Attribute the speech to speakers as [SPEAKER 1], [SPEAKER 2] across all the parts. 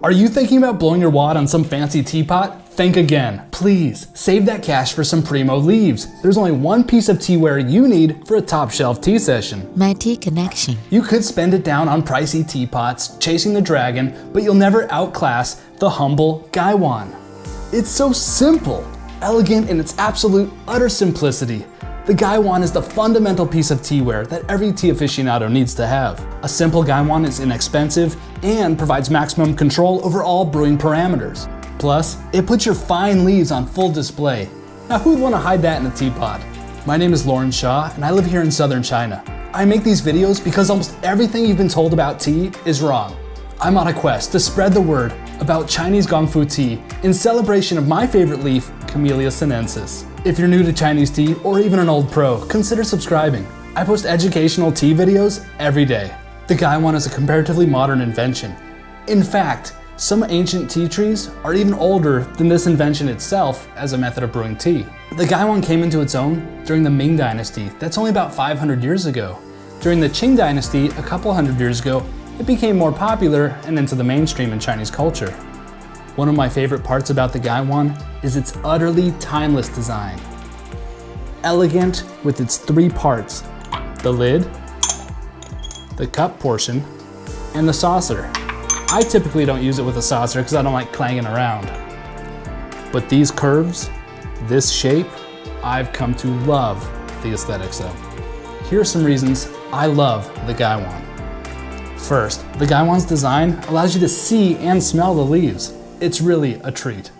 [SPEAKER 1] Are you thinking about blowing your wad on some fancy teapot? Think again. Please, save that cash for some primo leaves. There's only one piece of teaware you need for a top shelf tea session.
[SPEAKER 2] My tea connection.
[SPEAKER 1] You could spend it down on pricey teapots, chasing the dragon, but you'll never outclass the humble gaiwan. It's so simple, elegant in its absolute utter simplicity. The gaiwan is the fundamental piece of teaware that every tea aficionado needs to have. A simple gaiwan is inexpensive and provides maximum control over all brewing parameters. Plus, it puts your fine leaves on full display. Now who'd want to hide that in a teapot? My name is Lauren Shaw and I live here in southern China. I make these videos because almost everything you've been told about tea is wrong. I'm on a quest to spread the word about Chinese Gongfu tea in celebration of my favorite leaf, Camellia sinensis. If you're new to Chinese tea or even an old pro, consider subscribing. I post educational tea videos every day. The gaiwan is a comparatively modern invention. In fact, some ancient tea trees are even older than this invention itself as a method of brewing tea. The gaiwan came into its own during the Ming Dynasty. That's only about 500 years ago. During the Qing Dynasty, a couple hundred years ago, it became more popular and into the mainstream in Chinese culture. One of my favorite parts about the gaiwan is its utterly timeless design. Elegant with its three parts: the lid, the cup portion, and the saucer. I typically don't use it with a saucer because I don't like clanging around. But these curves, this shape, I've come to love the aesthetics of. Here are some reasons I love the gaiwan. First, the gaiwan's design allows you to see and smell the leaves. It's really a treat.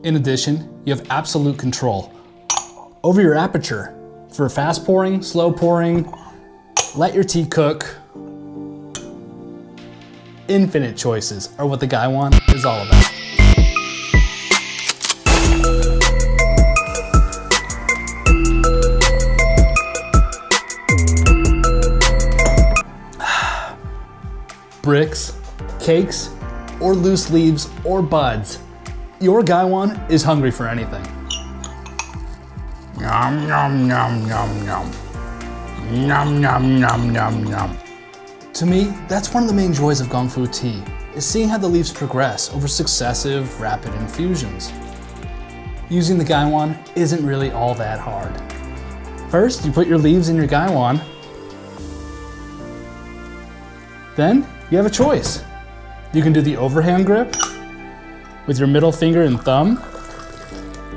[SPEAKER 1] In addition, you have absolute control over your aperture for fast pouring, slow pouring, let your tea cook. Infinite choices are what the gaiwan is all about. Bricks, cakes, or loose leaves or buds, your gaiwan is hungry for anything.
[SPEAKER 3] Nom nom nom nom nom. Nom nom nom nom nom.
[SPEAKER 1] To me, that's one of the main joys of Gongfu tea, is seeing how the leaves progress over successive, rapid infusions. Using the gaiwan isn't really all that hard. First, you put your leaves in your gaiwan. Then, you have a choice. You can do the overhand grip with your middle finger and thumb,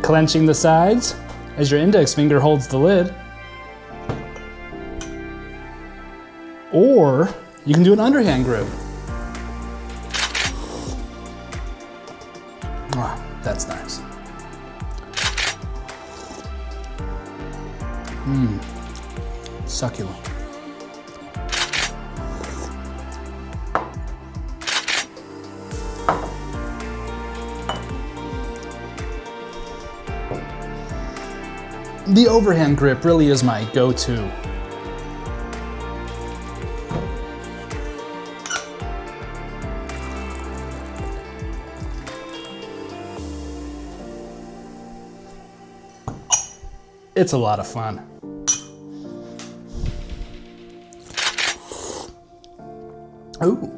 [SPEAKER 1] clenching the sides as your index finger holds the lid. Or you can do an underhand grip. Ah, that's nice. Succulent. The overhand grip really is my go-to. It's a lot of fun. Ooh.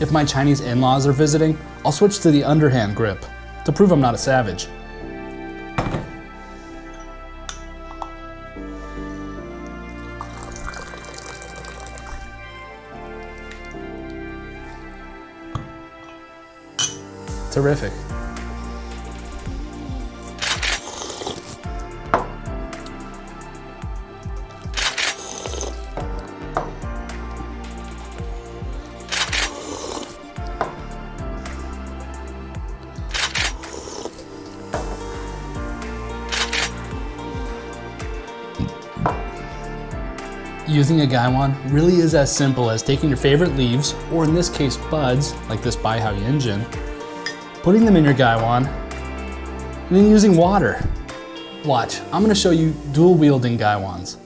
[SPEAKER 1] If my Chinese in-laws are visiting, I'll switch to the underhand grip to prove I'm not a savage. Terrific. Using a gaiwan really is as simple as taking your favorite leaves, or in this case buds, like this Baihao Yinjin, putting them in your gaiwan, and then using water. Watch, I'm gonna show you dual wielding gaiwans.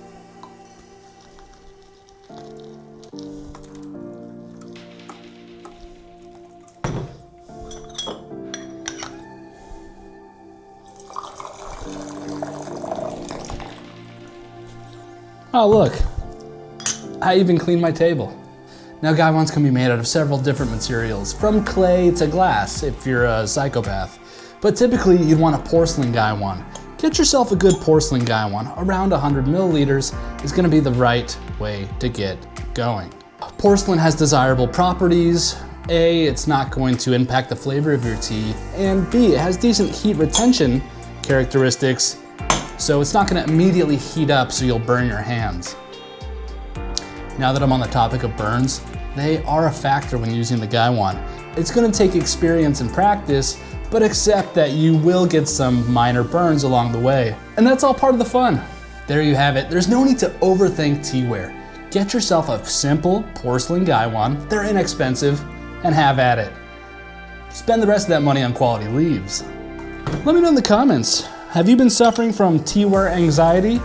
[SPEAKER 1] Oh look, I even cleaned my table. Now gaiwans can be made out of several different materials, from clay to glass if you're a psychopath. But typically you'd want a porcelain gaiwan. Get yourself a good porcelain gaiwan. Around 100 milliliters is gonna be the right way to get going. Porcelain has desirable properties. A, it's not going to impact the flavor of your tea, and B, it has decent heat retention characteristics, so it's not gonna immediately heat up so you'll burn your hands. Now that I'm on the topic of burns, they are a factor when using the gaiwan. It's gonna take experience and practice, but accept that you will get some minor burns along the way. And that's all part of the fun. There you have it. There's no need to overthink teaware. Get yourself a simple porcelain gaiwan, they're inexpensive, and have at it. Spend the rest of that money on quality leaves. Let me know in the comments, have you been suffering from teaware anxiety?